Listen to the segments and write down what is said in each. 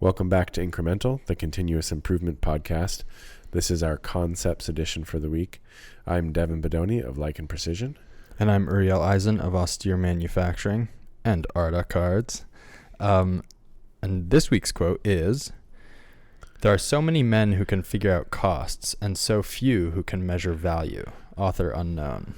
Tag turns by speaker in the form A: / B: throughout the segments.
A: Welcome back to Incremental, the continuous improvement podcast. This is our concepts edition for the week. I'm Devin Bedoni of Lichen Precision.
B: And I'm Uriel Eisen of Austere Manufacturing and Arda Cards. And this week's quote is, "There are so many men who can figure out costs and so few who can measure value." Author unknown.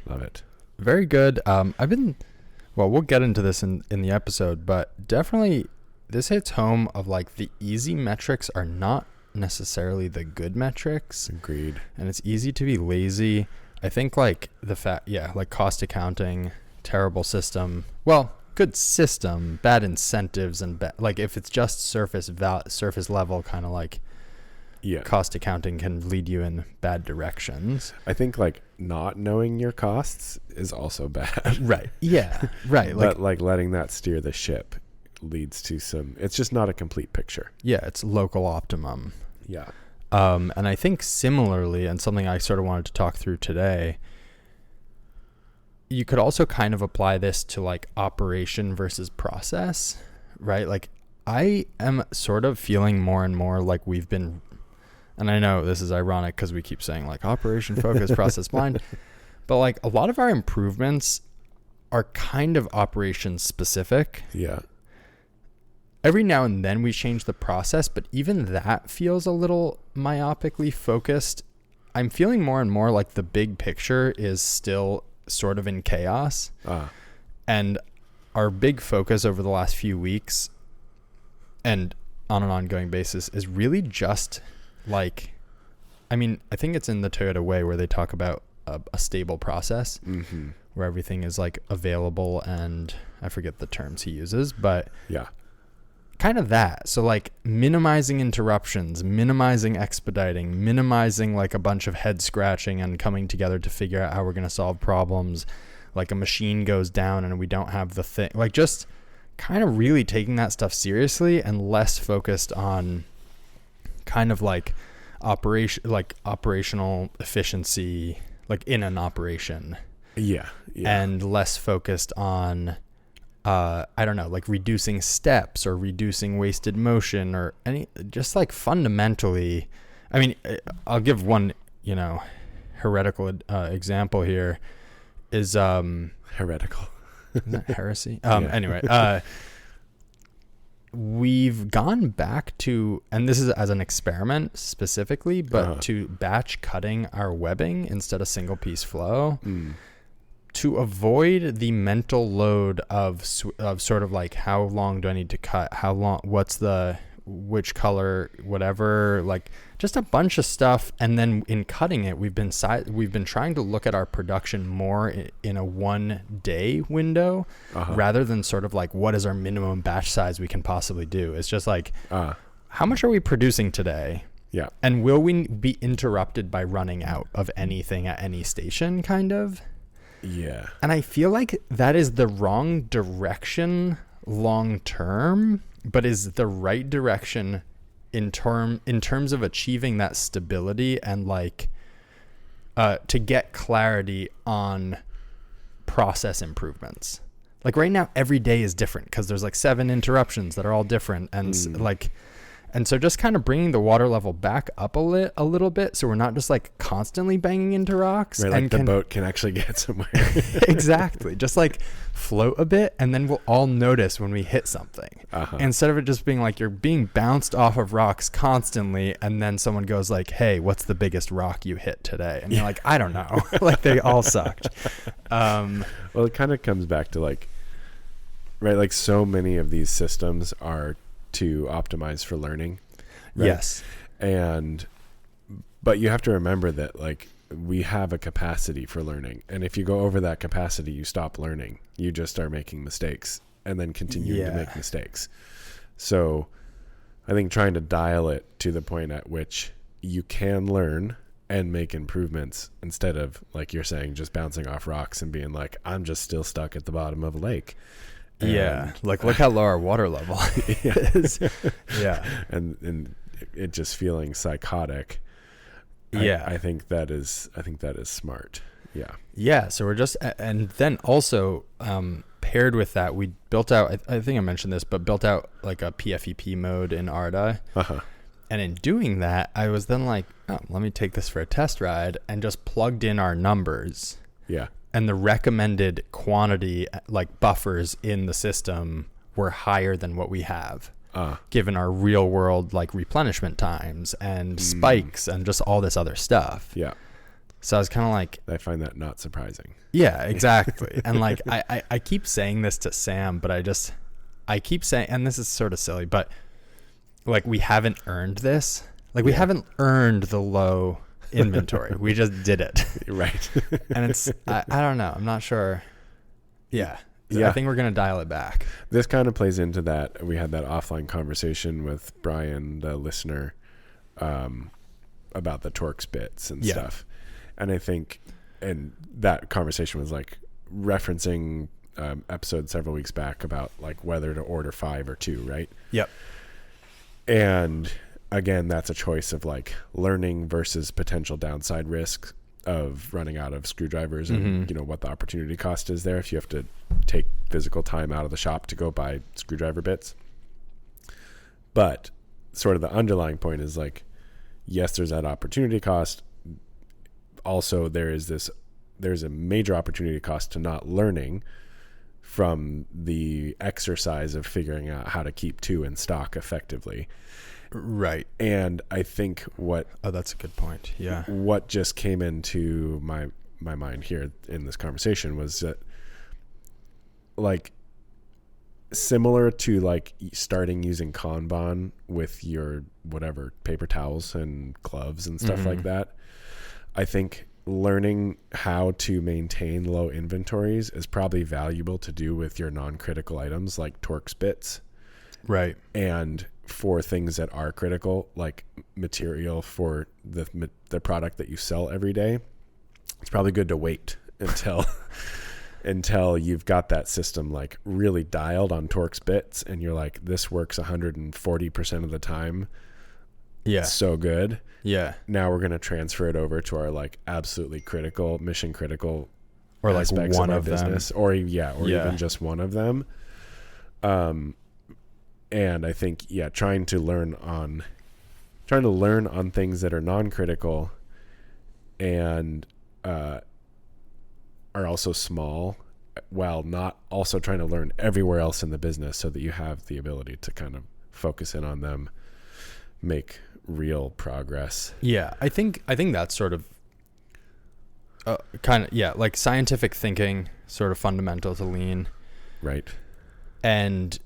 A: Love it.
B: Very good. We'll get into this in the episode, but definitely this hits home of like the easy metrics are not necessarily the good metrics.
A: Agreed.
B: And it's easy to be lazy. I think like like cost accounting, terrible system. Well, good system, bad incentives, and like if it's just surface level, kind of like cost accounting can lead you in bad directions.
A: I think like not knowing your costs is also bad.
B: Right. Yeah. Right.
A: But like letting that steer the ship leads to it's just not a complete picture.
B: Yeah. It's local optimum.
A: Yeah.
B: And I think similarly, and something I sort of wanted to talk through today, you could also kind of apply this to like operation versus process, right? Like I am sort of feeling more and more like we've been, and I know this is ironic because we keep saying like operation focused, process blind, but like a lot of our improvements are kind of operation specific.
A: Yeah.
B: Every now and then we change the process, but even that feels a little myopically focused. I'm feeling more and more like the big picture is still sort of in chaos. And our big focus over the last few weeks and on an ongoing basis is really just like, I think it's in the Toyota way where they talk about a stable process, where everything is like available, and I forget the terms he uses, but
A: yeah.
B: Kind of that. So like minimizing interruptions, minimizing expediting, minimizing like a bunch of head scratching and coming together to figure out how we're going to solve problems. Like a machine goes down and we don't have the thing, like just kind of really taking that stuff seriously and less focused on kind of like operational efficiency, like in an operation.
A: Yeah.
B: And less focused on like reducing steps or reducing wasted motion or just like fundamentally. I'll give one, heretical example here is,
A: heretical.
B: Isn't that heresy? Anyway, we've gone back to, and this is as an experiment specifically, but to batch cutting our webbing instead of single piece flow. To avoid the mental load of sort of like, how long do I need to cut? How long, which color, whatever, like just a bunch of stuff. And then in cutting it, we've been trying to look at our production more in a 1 day window rather than sort of like, what is our minimum batch size we can possibly do? It's just like, how much are we producing today?
A: Yeah.
B: And will we be interrupted by running out of anything at any station kind of?
A: Yeah.
B: And I feel like that is the wrong direction long term, but is the right direction in terms of achieving that stability and like to get clarity on process improvements. Like right now, every day is different because there's like 7 interruptions that are all different. And and so just kind of bringing the water level back up a little bit, so we're not just like constantly banging into rocks.
A: Right, like the boat can actually get somewhere.
B: Exactly. Just like float a bit, and then we'll all notice when we hit something. Instead of it just being like you're being bounced off of rocks constantly, and then someone goes like, "Hey, what's the biggest rock you hit today?" And you're like, "I don't know." Like they all sucked.
A: Well, it kind of comes back to like, right, like so many of these systems are to optimize for learning. Right?
B: Yes.
A: But you have to remember that like we have a capacity for learning. And if you go over that capacity, you stop learning. You just start making mistakes and then continuing to make mistakes. So I think trying to dial it to the point at which you can learn and make improvements instead of, like you're saying, just bouncing off rocks and being like, I'm just still stuck at the bottom of a lake.
B: Like look how low our water level is.
A: And it just feeling psychotic. I think that is smart. Yeah.
B: So we're just, and then also paired with that, we built out, I think I mentioned this, but built out like a PFEP mode in Arda. And in doing that, I was then like, oh, let me take this for a test ride, and just plugged in our numbers.
A: Yeah.
B: And the recommended quantity, like buffers in the system, were higher than what we have, given our real world like replenishment times and spikes and just all this other stuff.
A: Yeah.
B: So I was kind of like,
A: I find that not surprising.
B: Yeah, exactly. And like, I keep saying this to Sam, but I keep saying, and this is sort of silly, but like, we haven't earned this. Like, we haven't earned the low inventory. We just did it.
A: Right.
B: And it's, I don't know. I'm not sure. Yeah. I think we're going to dial it back.
A: This kind of plays into that. We had that offline conversation with Brian, the listener, about the Torx bits and stuff. And I think, and that conversation was like referencing episode several weeks back about like whether to order 5 or 2, right?
B: Yep.
A: And again, that's a choice of like learning versus potential downside risk of running out of screwdrivers and you know what the opportunity cost is there if you have to take physical time out of the shop to go buy screwdriver bits. But sort of the underlying point is like, yes, there's that opportunity cost. Also, there's a major opportunity cost to not learning from the exercise of figuring out how to keep 2 in stock effectively.
B: Right.
A: And I think
B: that's a good point. Yeah.
A: What just came into my mind here in this conversation was that, like, similar to like starting using Kanban with your whatever paper towels and gloves and stuff like that, I think learning how to maintain low inventories is probably valuable to do with your non-critical items like Torx bits.
B: Right.
A: And for things that are critical, like material for the product that you sell every day, it's probably good to wait until you've got that system like really dialed on Torx bits and you're like, this works 140% of the time. Yeah. So good.
B: Yeah.
A: Now we're going to transfer it over to our like absolutely critical, mission critical,
B: or like one
A: of our
B: of
A: business,
B: them.
A: or even just one of them. And I think, trying to learn on things that are non-critical and are also small, while not also trying to learn everywhere else in the business, so that you have the ability to kind of focus in on them, make real progress.
B: Yeah, I think that's sort of like scientific thinking, sort of fundamental to lean.
A: Right.
B: And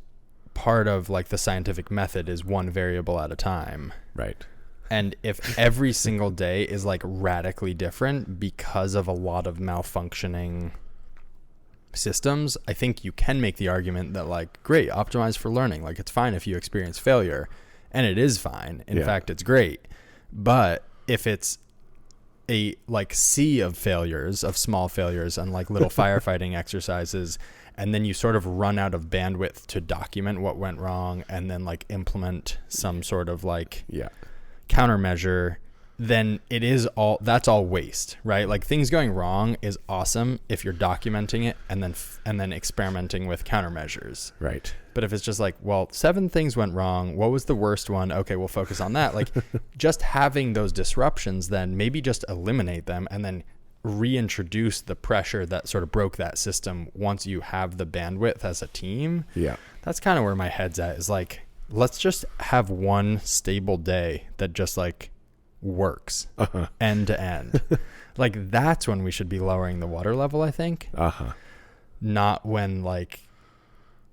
B: part of like the scientific method is one variable at a time.
A: Right.
B: And if every single day is like radically different because of a lot of malfunctioning systems, I think you can make the argument that like, great, optimize for learning. Like, it's fine if you experience failure, and it is fine. In fact, it's great. But if it's a like sea of failures, of small failures and like little firefighting exercises, and then you sort of run out of bandwidth to document what went wrong and then like implement some sort of like countermeasure, then that's all waste, right? Like, things going wrong is awesome if you're documenting it and then experimenting with countermeasures.
A: Right.
B: But if it's just like, well, 7 things went wrong, what was the worst one? Okay, we'll focus on that. Like, just having those disruptions, then maybe just eliminate them and then reintroduce the pressure that sort of broke that system once you have the bandwidth as a team. Yeah. That's kind of where my head's at, is like, let's just have one stable day that just like works end to end. Like, that's when we should be lowering the water level, I think. Not when like,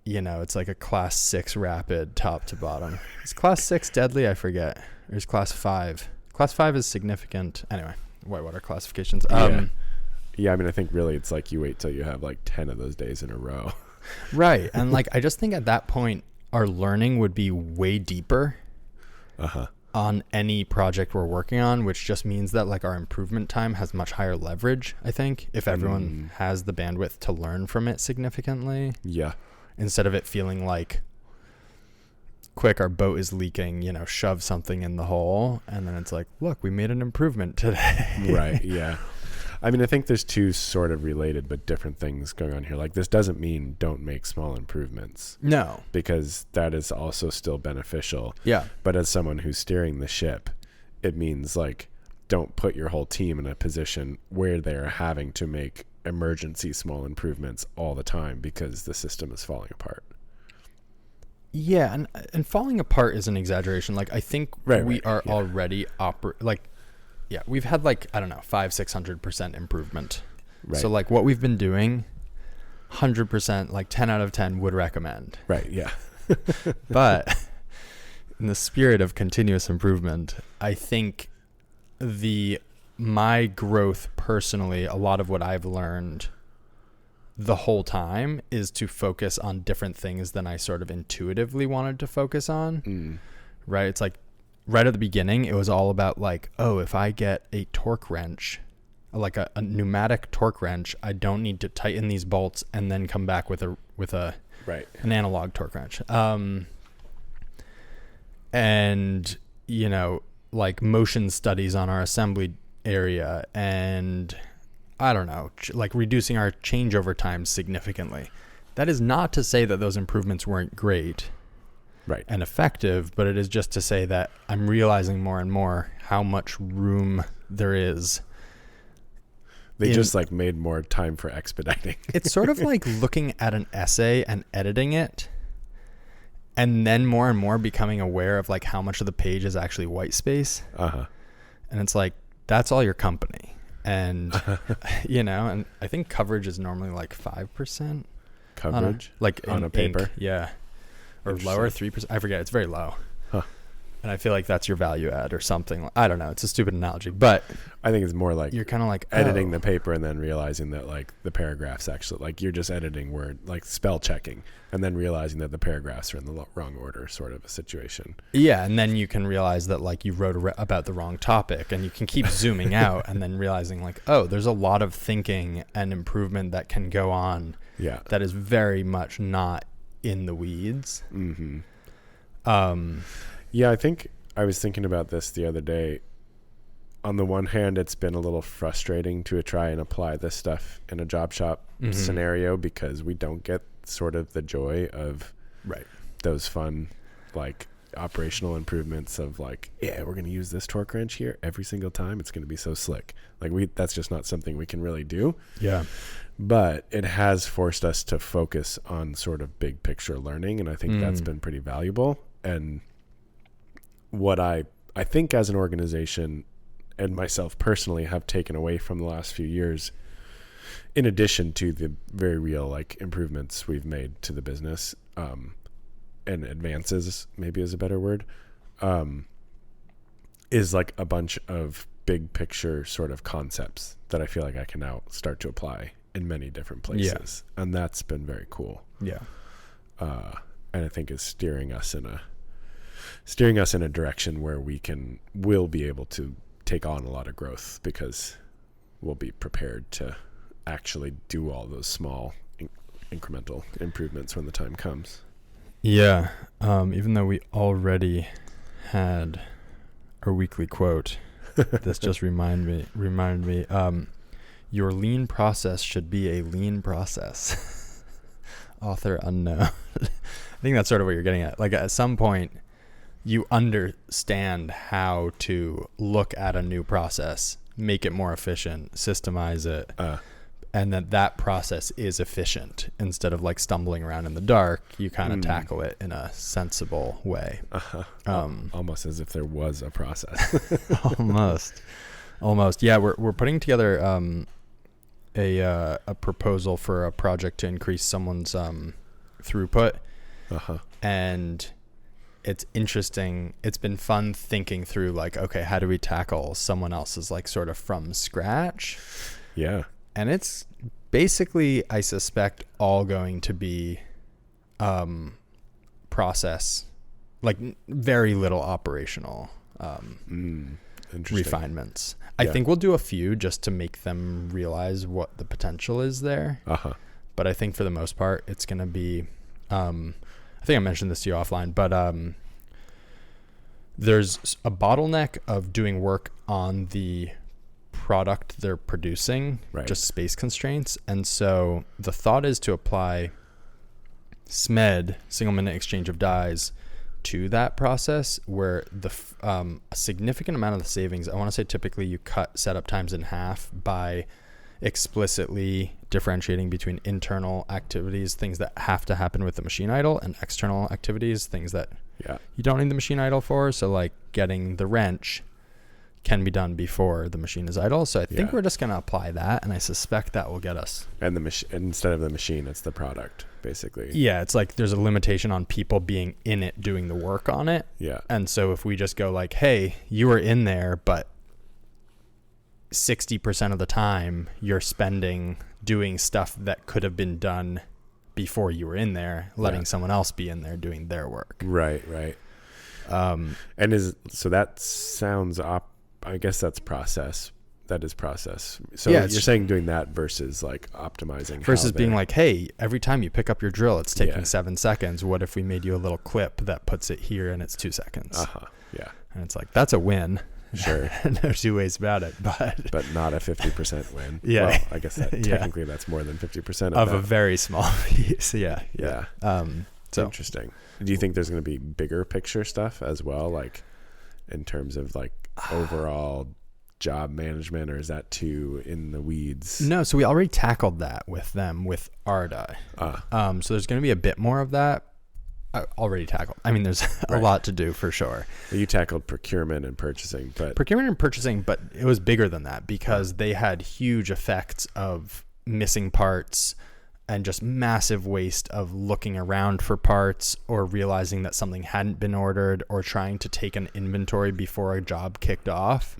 B: it's like a class 6 rapid top to bottom. Is class 6 deadly? I forget. Or is class 5? Class 5 is significant. Anyway, whitewater classifications.
A: I mean, I think really it's like you wait till you have like 10 of those days in a row.
B: Right. And like, I just think at that point, our learning would be way deeper on any project we're working on, which just means that like our improvement time has much higher leverage, I think, if everyone has the bandwidth to learn from it significantly. Yeah. Instead of it feeling like, quick, our boat is leaking, shove something in the hole. And then it's like, look, we made an improvement today.
A: Right. Yeah. I mean, I think there's two sort of related but different things going on here. Like, this doesn't mean don't make small improvements.
B: No.
A: Because that is also still beneficial.
B: Yeah.
A: But as someone who's steering the ship, it means, like, don't put your whole team in a position where they're having to make emergency small improvements all the time because the system is falling apart.
B: Yeah, and falling apart is an exaggeration. Like, I think we are already we've had, like, I don't know, 500-600% improvement. Right. So, like, what we've been doing, 100%, like 10 out of 10 would recommend.
A: Right. Yeah.
B: But in the spirit of continuous improvement, I think my growth personally, a lot of what I've learned the whole time is to focus on different things than I sort of intuitively wanted to focus on. Right. It's like right at the beginning, it was all about like, oh, if I get a torque wrench, like a pneumatic torque wrench, I don't need to tighten these bolts and then come back with an analog torque wrench. And, you know, like motion studies on our assembly area and I don't know, like reducing our changeover time significantly. That is not to say that those improvements weren't great and effective, but it is just to say that I'm realizing more and more how much room there is.
A: They just like made more time for expediting.
B: It's sort of like looking at an essay and editing it and then more and more becoming aware of like how much of the page is actually white space. And it's like, that's all your company. And, you know, and I think coverage is normally like 5%.
A: Coverage?
B: Like
A: on a paper?
B: Ink, yeah. Or lower, 3%. I forget. It's very low. And I feel like that's your value add or something. I don't know. It's a stupid analogy, but
A: I think it's more like
B: you're kind of like
A: editing the paper and then realizing that like the paragraphs actually like you're just editing word, like spell checking and then realizing that the paragraphs are in the wrong order sort of a situation.
B: Yeah. And then you can realize that like you wrote about the wrong topic and you can keep zooming out and then realizing like, oh, there's a lot of thinking and improvement that can go on.
A: Yeah.
B: That is very much not in the weeds.
A: Yeah, I think I was thinking about this the other day. On the one hand, it's been a little frustrating to try and apply this stuff in a job shop scenario because we don't get sort of the joy of those fun, like, operational improvements of like, yeah, we're going to use this torque wrench here every single time. It's going to be so slick. Like that's just not something we can really do. Yeah. But it has forced us to focus on sort of big picture learning. And I think that's been pretty valuable. And what I think as an organization and myself personally have taken away from the last few years, in addition to the very real like improvements we've made to the business, and advances maybe is a better word, is like a bunch of big picture sort of concepts that I feel like I can now start to apply in many different places. Yeah. And that's been very cool. Yeah. And I think is steering us in a direction where we'll be able to take on a lot of growth because we'll be prepared to actually do all those small incremental improvements when the time comes. Yeah. Even though we already had our weekly quote, this just reminded me, your lean process should be a lean process. Author unknown. I think that's sort of what you're getting at. Like at some point you understand how to look at a new process, make it more efficient, systemize it, and that process is efficient. Instead of like stumbling around in the dark, you kind of tackle it in a sensible way. Almost as if there was a process. Almost. Yeah, we're putting together a proposal for a project to increase someone's throughput. And it's interesting. It's been fun thinking through like, okay, how do we tackle someone else's like sort of from scratch? Yeah. And it's basically, I suspect, all going to be process, like very little operational refinements. Yeah. I think we'll do a few just to make them realize what the potential is there. But I think for the most part, it's going to be, I think I mentioned this to you offline, but there's a bottleneck of doing work on the
B: product they're producing,
A: right.
B: just space constraints. And so the thought is to apply SMED, single minute exchange of dies, to that process, where a significant amount of the savings, I want to say typically you cut setup times in half by explicitly differentiating between internal activities, things that have to happen with the machine idle, and external activities, things that you don't need the machine idle for. So like getting the wrench can be done before the machine is idle. So I think we're just going to apply that, and I suspect that will get us.
A: And instead of the machine, it's the product, basically.
B: Yeah, it's like there's a limitation on people being in it doing the work on it.
A: Yeah.
B: And so if we just go like, hey, you were in there, but 60% of the time you're spending doing stuff that could have been done before you were in there, letting someone else be in there doing their work.
A: Right. And so that sounds I guess that's process. That is process. So you're saying doing that versus like optimizing.
B: Versus being like, hey, every time you pick up your drill, it's taking 7 seconds. What if we made you a little clip that puts it here and it's 2 seconds?
A: Yeah.
B: And it's like, that's a win.
A: Sure.
B: No two ways about it, but
A: not a 50% win.
B: Yeah.
A: Well, I guess that technically that's more than 50%
B: of a very small piece. Yeah.
A: So interesting. Do you think there's going to be bigger picture stuff as well, like in terms of like overall job management, or is that too in the weeds?
B: No, so we already tackled that with them with Arda. So there's going to be a bit more of that. Already tackled. I mean, there's a lot to do for sure.
A: You tackled procurement and purchasing, but
B: it was bigger than that, because they had huge effects of missing parts and just massive waste of looking around for parts, or realizing that something hadn't been ordered, or trying to take an inventory before a job kicked off,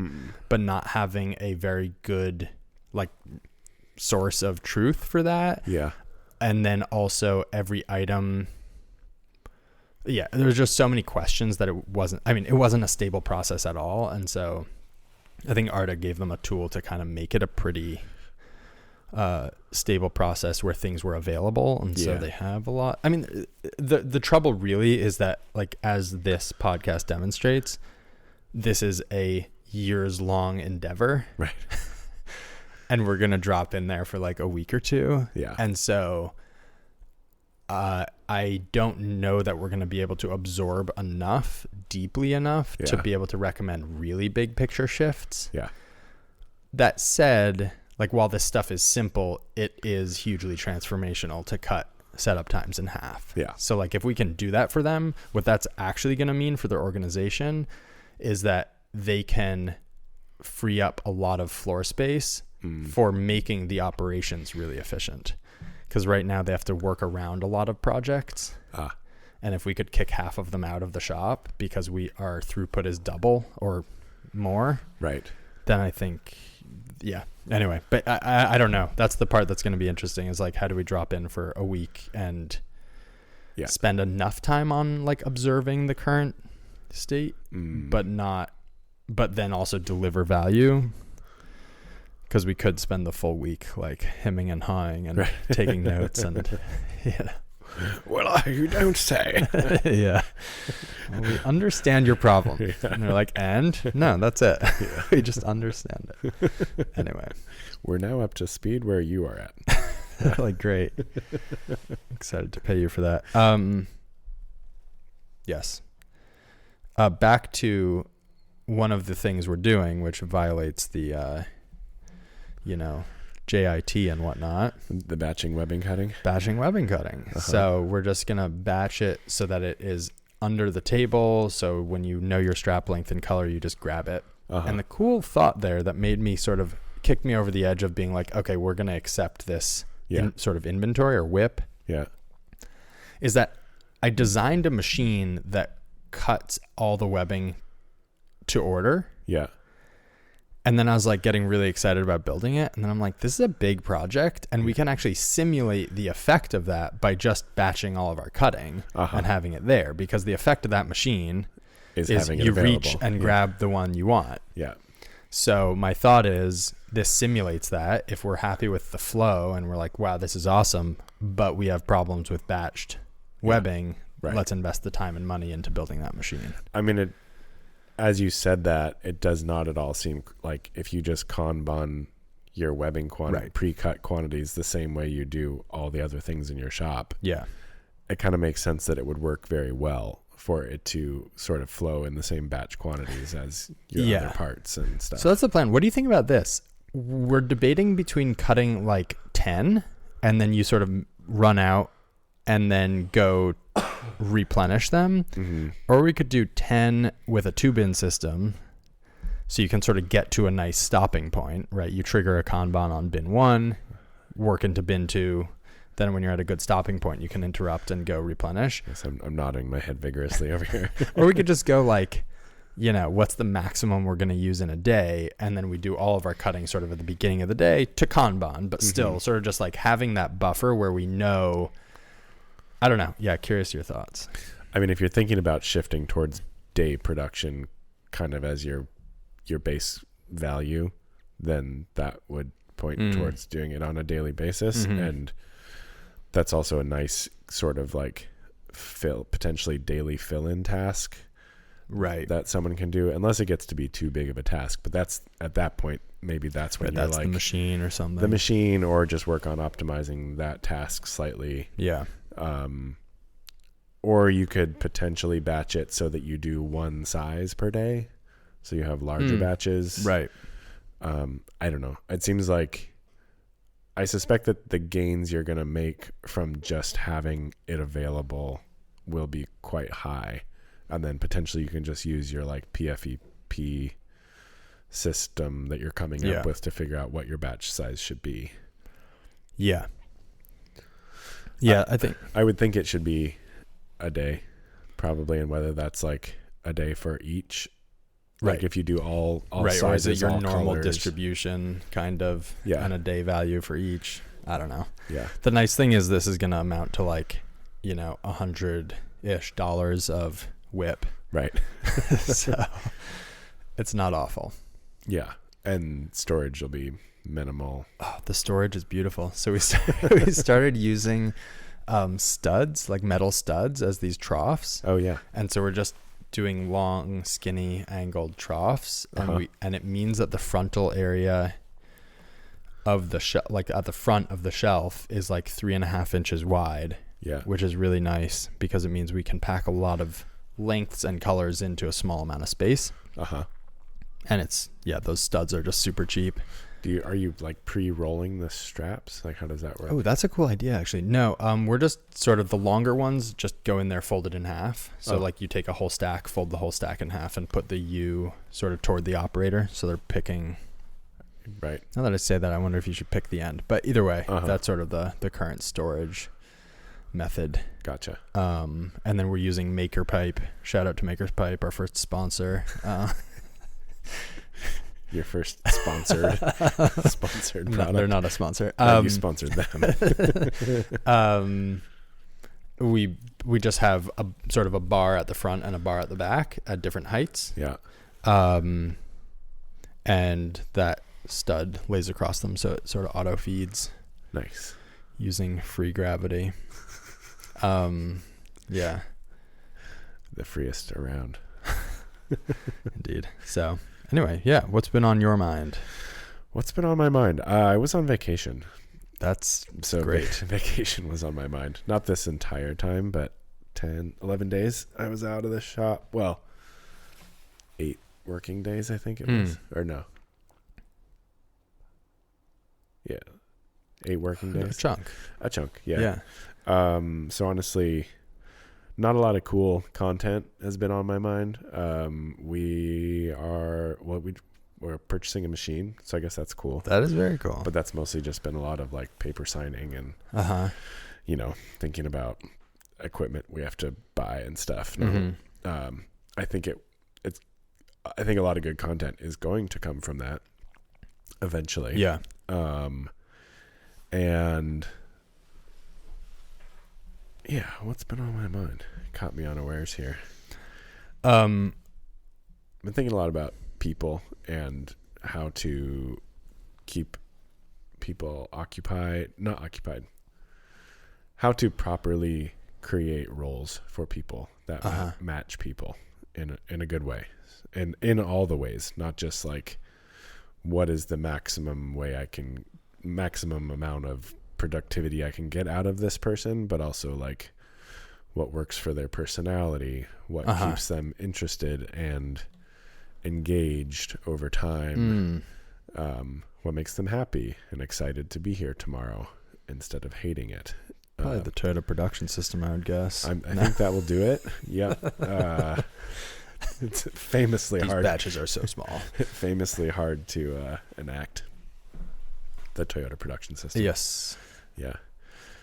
B: but not having a very good like source of truth for that.
A: Yeah.
B: And then also every item. Yeah, there was just so many questions that it wasn't a stable process at all. And so I think Arda gave them a tool to kind of make it a pretty stable process where things were available. And so they have a lot. I mean, the trouble really is that, like, as this podcast demonstrates, this is a years long endeavor.
A: Right.
B: And we're going to drop in there for like a week or two.
A: Yeah.
B: And so I don't know that we're going to be able to absorb deeply enough to be able to recommend really big picture shifts.
A: Yeah.
B: That said, like, while this stuff is simple, it is hugely transformational to cut setup times in half.
A: Yeah.
B: So like, if we can do that for them, what that's actually going to mean for their organization is that they can free up a lot of floor space for making the operations really efficient. Because right now they have to work around a lot of projects. And if we could kick half of them out of the shop because our throughput is double or more,
A: right,
B: then I think, Anyway, but I don't know. That's the part that's going to be interesting, is like, how do we drop in for a week and spend enough time on like observing the current state, but then also deliver value? Because we could spend the full week like hemming and hawing and taking notes and
A: well, you don't say.
B: Well, we understand your problem. And they're like, and no, that's it. We just understand it. Anyway,
A: we're now up to speed where you are at.
B: Like, great. Excited to pay you for that. Yes. Back to one of the things we're doing, which violates the JIT and whatnot.
A: The batching webbing cutting.
B: So we're just going to batch it so that it is under the table. So when you know your strap length and color, you just grab it. And the cool thought there that made me sort of kicked me over the edge of being like, okay, we're going to accept this sort of inventory or whip.
A: Yeah.
B: Is that I designed a machine that cuts all the webbing to order.
A: Yeah.
B: And then I was like getting really excited about building it. And then I'm like, this is a big project, and we can actually simulate the effect of that by just batching all of our cutting and having it there, because the effect of that machine is you reach and grab the one you want.
A: Yeah.
B: So my thought is this simulates that. If we're happy with the flow and we're like, wow, this is awesome, but we have problems with batched webbing, let's invest the time and money into building that machine.
A: I mean, as you said that, it does not at all seem like if you just Kanban your webbing pre-cut quantities the same way you do all the other things in your shop.
B: Yeah.
A: It kind of makes sense that it would work very well for it to sort of flow in the same batch quantities as your other parts and stuff.
B: So that's the plan. What do you think about this? We're debating between cutting like 10 and then you sort of run out and then go replenish them. Mm-hmm. Or we could do 10 with a 2-bin system. So you can sort of get to a nice stopping point, right? You trigger a Kanban on bin 1, work into bin 2. Then when you're at a good stopping point, you can interrupt and go replenish.
A: Yes, I'm nodding my head vigorously over here.
B: Or we could just go like, what's the maximum we're going to use in a day? And then we do all of our cutting sort of at the beginning of the day to Kanban, but still sort of just like having that buffer where we know, I don't know. Yeah. Curious your thoughts.
A: I mean, if you're thinking about shifting towards day production kind of as your base value, then that would point towards doing it on a daily basis. Mm-hmm. And that's also a nice sort of like potentially daily fill-in task,
B: right?
A: That someone can do, unless it gets to be too big of a task. But that's at that point, maybe that's when you're like
B: the machine or something.
A: The machine, or just work on optimizing that task slightly.
B: Yeah.
A: Or you could potentially batch it so that you do one size per day, so you have larger batches.
B: Right.
A: I don't know. It seems like. I suspect that the gains you're going to make from just having it available will be quite high. And then potentially you can just use your like PFEP system that you're coming up with to figure out what your batch size should be.
B: Yeah. Yeah,
A: I would think it should be a day, probably, and whether that's like a day for each.
B: Right.
A: Like if you do all
B: right,
A: sizes,
B: or is it your
A: all
B: normal
A: colors.
B: Distribution kind of, and a day value for each? I don't know.
A: Yeah.
B: The nice thing is this is going to amount to like, $100-ish of WIP.
A: Right.
B: So it's not awful.
A: Yeah. And storage will be minimal.
B: Oh, the storage is beautiful. So we started using studs, like metal studs, as these troughs.
A: Oh yeah.
B: And so we're just doing long, skinny, angled troughs, and it means that the frontal area of the like at the front of the shelf is like 3.5 inches wide.
A: Yeah,
B: which is really nice because it means we can pack a lot of lengths and colors into a small amount of space. And it's those studs are just super cheap.
A: Are you like pre-rolling the straps? Like how does that work?
B: Oh, that's a cool idea actually. No, we're just sort of the longer ones just go in there folded in half. So like you take a whole stack, fold the whole stack in half and put the U sort of toward the operator. So they're picking.
A: Right.
B: Now that I say that, I wonder if you should pick the end. But either way, that's sort of the current storage method.
A: Gotcha.
B: And then we're using Maker Pipe. Shout out to Maker Pipe, our first sponsor.
A: Your first sponsored product.
B: No, they're not a sponsor.
A: You sponsored them.
B: We just have a sort of a bar at the front and a bar at the back at different heights.
A: Yeah.
B: And that stud lays across them, so it sort of auto feeds.
A: Nice.
B: Using free gravity. Yeah.
A: The freest around.
B: Indeed. So anyway, what's been on your mind?
A: What's been on my mind? I was on vacation.
B: That's
A: so
B: great.
A: Vacation was on my mind. Not this entire time, but 11 days I was out of the shop. Well, 8 working days, I think it was. Or no. Yeah. 8 working days. A chunk, yeah. So honestly, not a lot of cool content has been on my mind. We're purchasing a machine, so I guess that's cool.
B: That is very cool.
A: But that's mostly just been a lot of like paper signing and thinking about equipment we have to buy and stuff. I think a lot of good content is going to come from that eventually.
B: Yeah.
A: And yeah, what's been on my mind? Caught me unawares here. Been thinking a lot about people and how to keep people not occupied. How to properly create roles for people that match people. in a good way, and in all the ways, not just like what is the maximum amount of productivity I can get out of this person, but also like what works for their personality, what keeps them interested and engaged over time, what makes them happy and excited to be here tomorrow instead of hating it.
B: Probably the Toyota production system, I would guess.
A: I think that will do it. Yep. It's famously
B: These
A: hard.
B: batches are so small.
A: Famously hard to enact the Toyota production system.
B: Yes.
A: Yeah.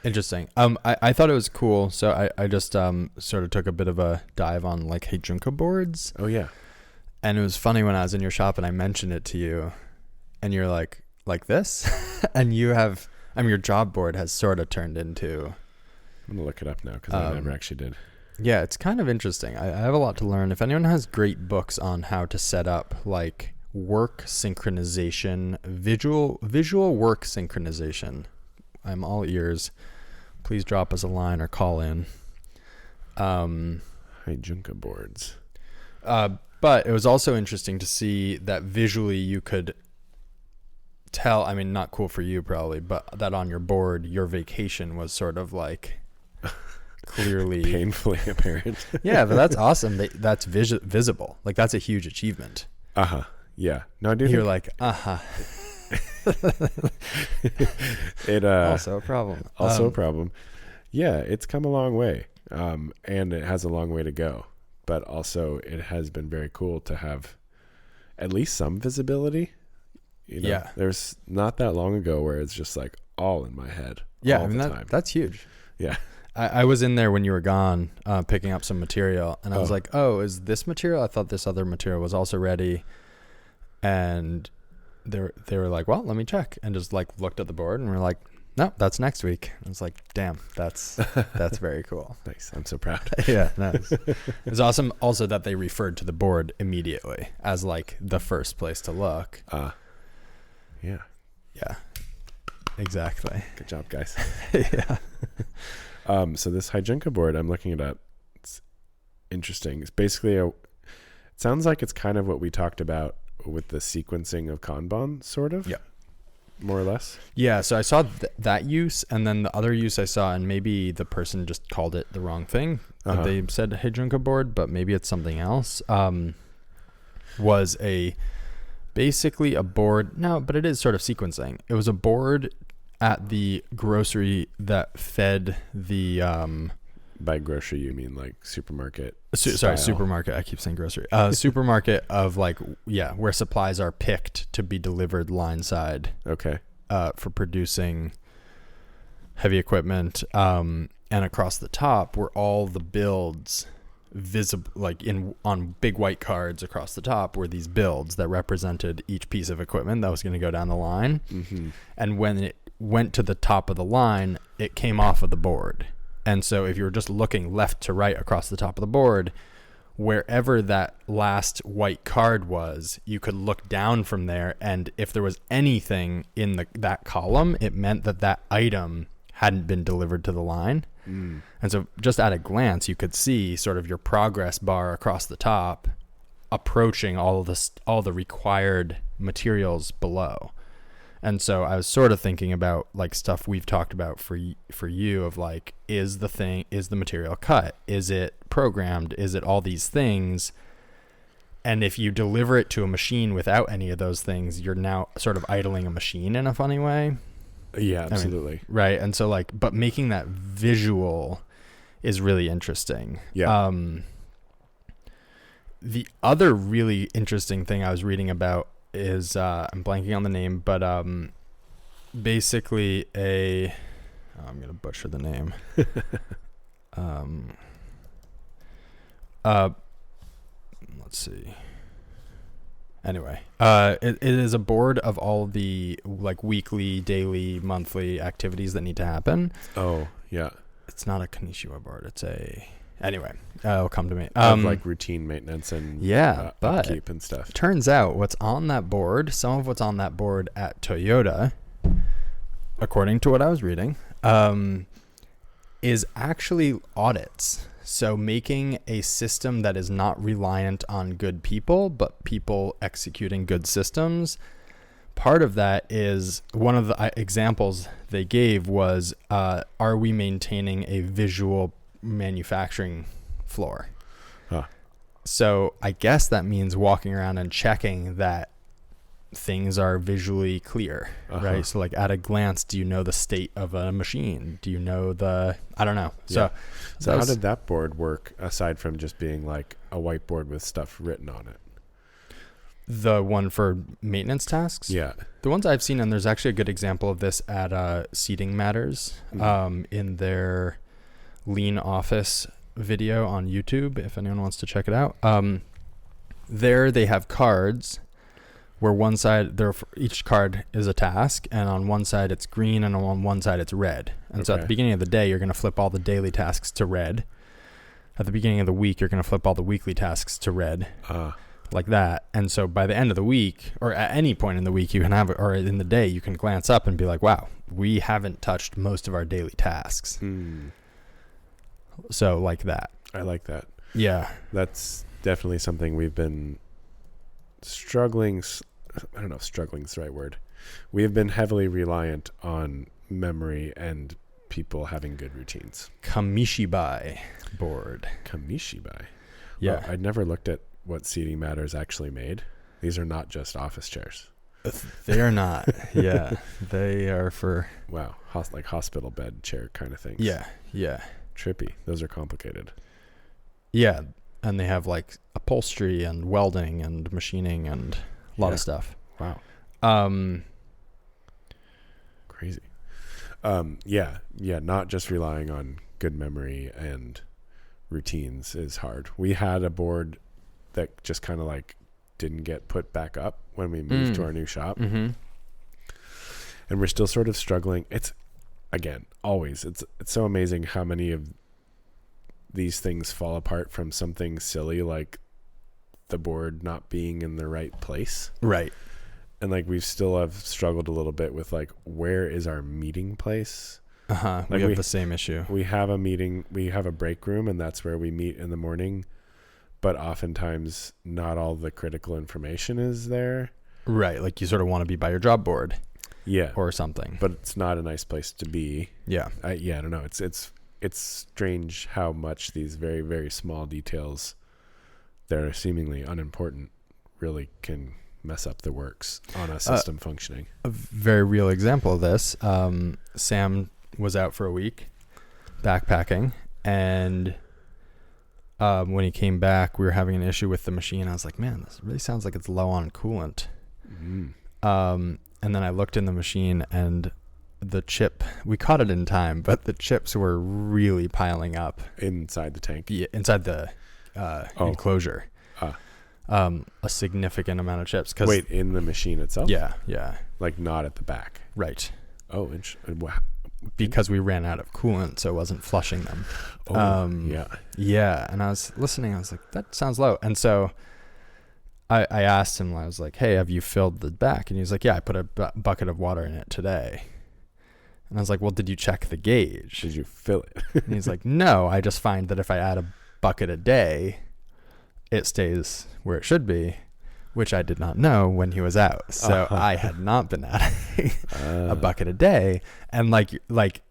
B: Interesting. I thought it was cool. So I just sort of took a bit of a dive on like Heijunka boards.
A: Oh yeah.
B: And it was funny when I was in your shop and I mentioned it to you, and you're like this, and you have. Your job board has sort of turned into...
A: I'm going to look it up now because I never actually did.
B: Yeah, it's kind of interesting. I have a lot to learn. If anyone has great books on how to set up like work synchronization, visual work synchronization, I'm all ears. Please drop us a line or call in.
A: Heijunka boards.
B: But it was also interesting to see that visually you could... tell, I mean, not cool for you probably, but that on your board, your vacation was sort of like clearly
A: painfully apparent.
B: Yeah, but that's awesome. That's visible. Like that's a huge achievement.
A: Yeah. No, I do.
B: You're like,
A: It
B: also a problem.
A: Also a problem. Yeah, it's come a long way, and it has a long way to go. But also, it has been very cool to have at least some visibility. You know,
B: yeah.
A: There's not that long ago where it's just like all in my head.
B: Yeah,
A: all
B: I mean
A: the time.
B: that's huge.
A: Yeah.
B: I was in there when you were gone, picking up some material, and I was like, "Oh, is this material? I thought this other material was also ready." And they were like, "Well, let me check," and just like looked at the board, and we're like, "No, that's next week." I was like, "Damn, that's very cool."
A: Thanks. I'm so proud.
B: Yeah, nice. It's awesome. Also, that they referred to the board immediately as like the first place to look.
A: Yeah.
B: Yeah. Exactly.
A: Good job, guys.
B: Yeah.
A: So this Heijunka board, I'm looking it up. It's interesting. It's basically it sounds like it's kind of what we talked about with the sequencing of Kanban, sort of.
B: Yeah.
A: More or less.
B: Yeah. So I saw that use, and then the other use I saw, and maybe the person just called it the wrong thing. They said Heijunka board, but maybe it's something else. Was basically a board. No, but it is sort of sequencing. It was a board at the grocery that fed the
A: by grocery you mean like supermarket
B: supermarket, I keep saying grocery, supermarket of like, yeah, where supplies are picked to be delivered line side, for producing heavy equipment, and across the top were all the builds visible, like on big white cards across the top were these builds that represented each piece of equipment that was going to go down the line. And when it went to the top of the line, it came off of the board. And so if you were just looking left to right across the top of the board, wherever that last white card was, you could look down from there, and if there was anything in that column, it meant that item hadn't been delivered to the line. And so just at a glance, you could see sort of your progress bar across the top approaching all the required materials below. And so I was sort of thinking about like stuff we've talked about for you of like, is the material cut? Is it programmed? Is it all these things? And if you deliver it to a machine without any of those things, you're now sort of idling a machine in a funny way.
A: Yeah, absolutely.
B: I mean, right. And so like, but making that visual is really interesting.
A: Yeah.
B: The other really interesting thing I was reading about is, I'm blanking on the name, but basically I'm going to butcher the name. Let's see. Anyway, it is a board of all the like weekly, daily, monthly activities that need to happen.
A: Oh, yeah.
B: It's not a Kanishiwa board. Anyway, it'll come to me.
A: Of like routine maintenance and
B: but
A: upkeep and stuff.
B: Turns out what's on that board, some of what's on that board at Toyota, according to what I was reading, is actually audits. So making a system that is not reliant on good people, but people executing good systems. Part of that is one of the examples they gave was, are we maintaining a visual manufacturing floor?
A: Huh.
B: So I guess that means walking around and checking that things are visually clear, right? So like at a glance, do you know the state of a machine? Do you know I don't know. So
A: how did that board work aside from just being like a whiteboard with stuff written on it?
B: The one for maintenance tasks?
A: Yeah.
B: The ones I've seen, and there's actually a good example of this at Seating Matters in their Lean Office video on YouTube, if anyone wants to check it out. There they have cards where one side, each card is a task, and on one side it's green and on one side it's red. And so at the beginning of the day, you're going to flip all the daily tasks to red. At the beginning of the week, you're going to flip all the weekly tasks to red. Like that. And so by the end of the week, or at any point in the week, you can have, or in the day, you can glance up and be like, wow, we haven't touched most of our daily tasks. So like that.
A: I like that.
B: Yeah.
A: That's definitely something we've been struggling. I don't know if struggling is the right word. We have been heavily reliant on memory and people having good routines.
B: Kamishibai board.
A: Kamishibai.
B: Yeah.
A: Well, I'd never looked at what Seating Matters actually made. These are not just office chairs.
B: They are not. Yeah. They are for...
A: Wow. Like hospital bed chair kind of things.
B: Yeah. Yeah.
A: Trippy. Those are complicated.
B: Yeah. And they have like upholstery and welding and machining and a lot of stuff.
A: Wow. Crazy. Yeah. Not just relying on good memory and routines is hard. We had a board that just kind of like didn't get put back up when we moved to our new shop. And we're still sort of struggling. It's, again, always, it's so amazing how many of these things fall apart from something silly like the board not being in the right place.
B: Right.
A: And like we still have struggled a little bit with like, where is our meeting place?
B: Like we have the same issue.
A: We have a meeting, we have a break room, and that's where we meet in the morning. But oftentimes not all the critical information is there.
B: Right. Like you sort of want to be by your job board.
A: Yeah.
B: Or something.
A: But it's not a nice place to be.
B: Yeah.
A: I don't know. It's strange how much these very, very small details that are seemingly unimportant really can mess up the works on a system functioning.
B: A very real example of this. Sam was out for a week backpacking, and when he came back, we were having an issue with the machine. I was like, man, this really sounds like it's low on coolant. And then I looked in the machine, and the chip, we caught it in time, but the chips were really piling up
A: Inside the tank?
B: Yeah, inside the enclosure. A significant amount of chips.
A: Wait, in the machine itself?
B: Yeah.
A: Like not at the back?
B: Right.
A: Oh,
B: because we ran out of coolant, so it wasn't flushing them. Yeah. And I was listening. I was like, that sounds low. And so I asked him, I was like, hey, have you filled the back? And he was like, yeah, I put a bucket of water in it today. And I was like, well, did you check the gauge?
A: Did you fill it?
B: And he's like, no, I just find that if I add a bucket a day, it stays where it should be, which I did not know when he was out. So I had not been adding a bucket a day. And like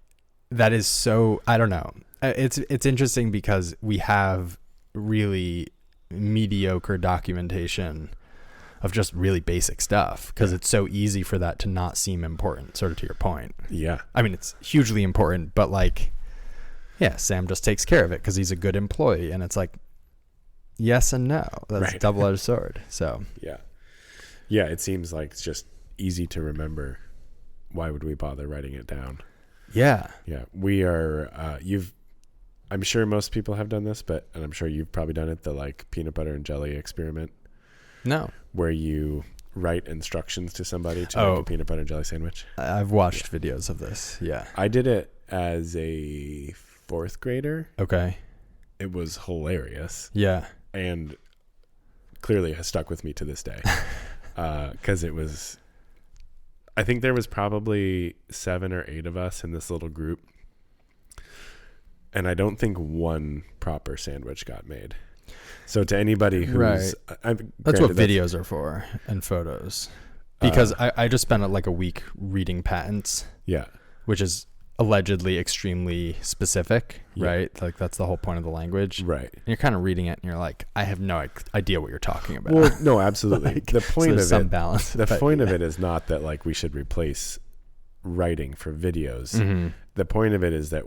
B: that is so, I don't know. It's interesting because we have really mediocre documentation of just really basic stuff because it's so easy for that to not seem important, sort of to your point.
A: Yeah.
B: I mean, it's hugely important, but like, yeah, Sam just takes care of it because he's a good employee. And it's like, yes and no. That's a double-edged sword. So
A: yeah, it seems like it's just easy to remember. Why would we bother writing it down?
B: Yeah.
A: We are. I'm sure most people have done this, and I'm sure you've probably done it. The like peanut butter and jelly experiment.
B: No.
A: Where you write instructions to somebody to make a peanut butter and jelly sandwich.
B: I've watched videos of this. Yeah.
A: I did it as a 4th grader.
B: Okay.
A: It was hilarious.
B: Yeah.
A: And clearly has stuck with me to this day. Because it was, I think there was probably 7 or 8 of us in this little group. and I don't think one proper sandwich got made. So to anybody who's
B: that's what videos are for, and photos, because I just spent like a week reading patents, which is allegedly extremely specific, right? Like that's the whole point of the language,
A: right?
B: And you're kind of reading it and you're like, I have no idea what you're talking about.
A: Well, no, absolutely.
B: Like,
A: the point of
B: some
A: it,
B: balance.
A: The point of it is not that like we should replace writing for videos. The point of it is that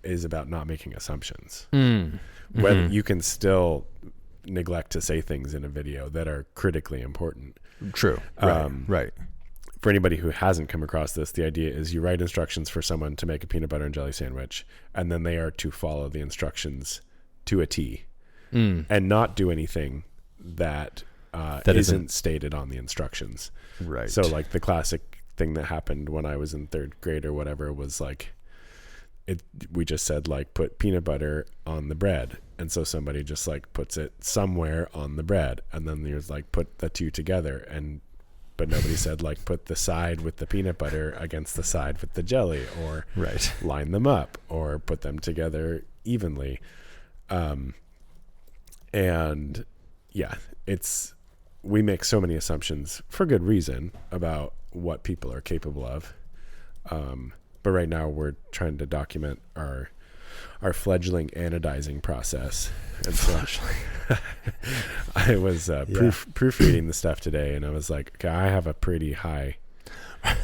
A: is about not making assumptions. Whether you can still neglect to say things in a video that are critically important.
B: True. Right.
A: For anybody who hasn't come across this, the idea is you write instructions for someone to make a peanut butter and jelly sandwich, and then they are to follow the instructions to a T and not do anything that isn't stated on the instructions.
B: Right.
A: So like the classic thing that happened when I was in third grade or whatever was like, we just said like put peanut butter on the bread, and so somebody just like puts it somewhere on the bread, and then there's like put the two together, but nobody said like put the side with the peanut butter against the side with the jelly, or line them up, or put them together evenly. And yeah, we make so many assumptions for good reason about what people are capable of. But right now we're trying to document our fledgling anodizing process. And so I was proofreading the stuff today, and I was like, okay, I have a pretty high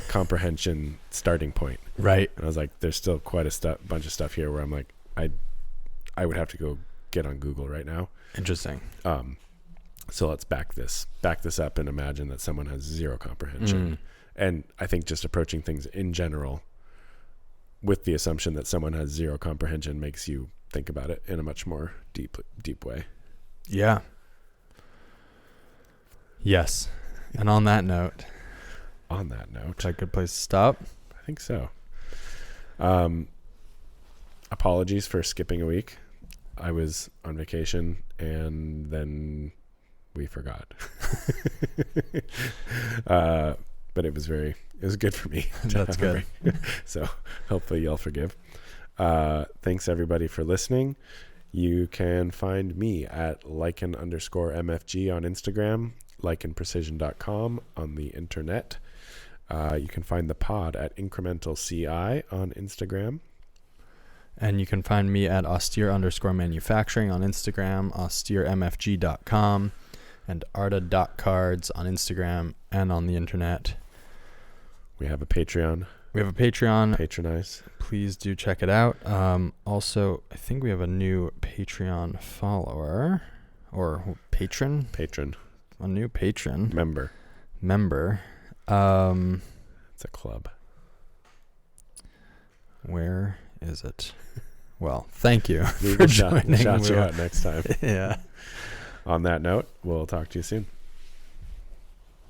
A: comprehension starting point.
B: Right.
A: And I was like, there's still quite a bunch of stuff here where I'm like, I would have to go get on Google right now.
B: Interesting.
A: So let's back this up and imagine that someone has zero comprehension. And I think just approaching things in general with the assumption that someone has zero comprehension makes you think about it in a much more deep way.
B: Yeah. Yes. And on that note, is that a good place to stop?
A: I think so. Apologies for skipping a week. I was on vacation and then we forgot. But it was good for me.
B: That's good.
A: So hopefully y'all forgive. Thanks everybody for listening. You can find me at lichen_MFG on Instagram, lichenprecision.com on the internet. You can find the pod at incrementalci on Instagram.
B: And you can find me at austere_manufacturing on Instagram, austeremfg.com, and arta.cards on Instagram and on the internet.
A: We have a Patreon.
B: Patronize. Please do check it out. Also, I think we have a new Patreon follower or patron. A new patron. Member.
A: It's a club.
B: Where is it? Well, thank you
A: for
B: joining.
A: We'll shout you out next time.
B: Yeah.
A: On that note, we'll talk to you soon.